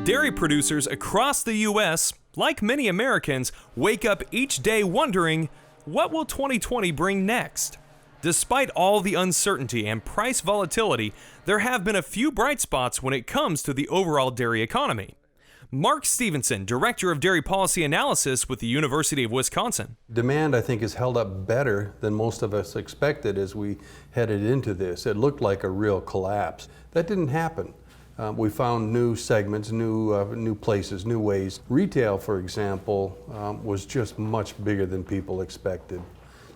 Dairy producers across the U.S., like many Americans, wake up each day wondering, what will 2020 bring next? Despite all the uncertainty and price volatility, there have been a few bright spots when it comes to the overall dairy economy. Mark Stephenson, Director of Dairy Policy Analysis with the University of Wisconsin. Demand, I think, has held up better than most of us expected as we headed into this. It looked like a real collapse. That didn't happen. We found new segments, new places, new ways. Retail, for example, was just much bigger than people expected.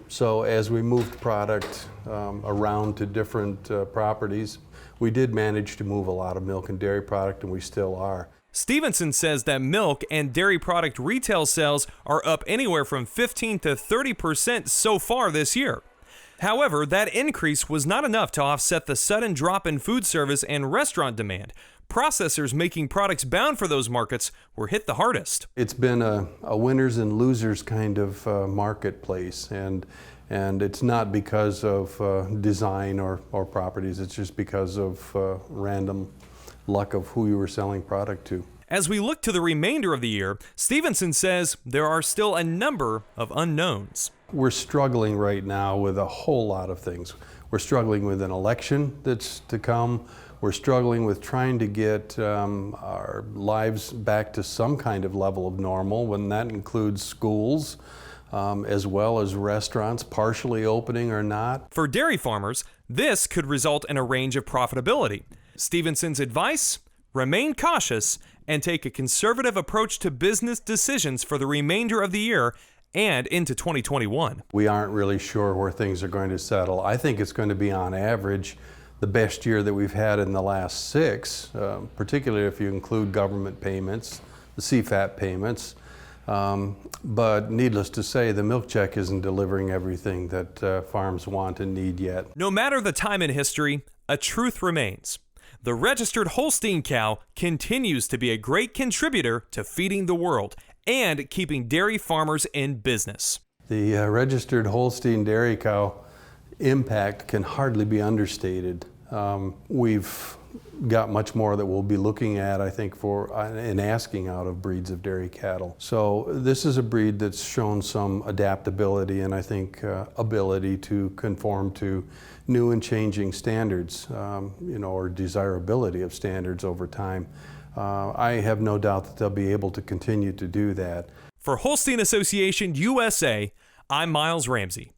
So as we moved product around to different properties, we did manage to move a lot of milk and dairy product, and we still are. Stephenson says that milk and dairy product retail sales are up anywhere from 15 to 30% so far this year. However, that increase was not enough to offset the sudden drop in food service and restaurant demand. Processors making products bound for those markets were hit the hardest. It's been a winners and losers kind of marketplace, and it's not because of design or properties. It's just because of random luck of who you were selling product to. As we look to the remainder of the year, Stephenson says there are still a number of unknowns. We're struggling right now with a whole lot of things. We're struggling with an election that's to come. We're struggling with trying to get our lives back to some kind of level of normal, when that includes schools, as well as restaurants partially opening or not. For dairy farmers, this could result in a range of profitability. Stephenson's advice? Remain cautious and take a conservative approach to business decisions for the remainder of the year and into 2021. We aren't really sure where things are going to settle. I think it's going to be, on average, the best year that we've had in the last 6, particularly if you include government payments, the CFAP payments. But needless to say, the milk check isn't delivering everything that farms want and need yet. No matter the time in history, a truth remains. The registered Holstein cow continues to be a great contributor to feeding the world and keeping dairy farmers in business. The registered Holstein dairy cow impact can hardly be understated. We've got much more that we'll be looking at, I think, for and asking out of breeds of dairy cattle. So this is a breed that's shown some adaptability and, I think, ability to conform to new and changing standards, or desirability of standards over time. I have no doubt that they'll be able to continue to do that. For Holstein Association USA, I'm Miles Ramsey.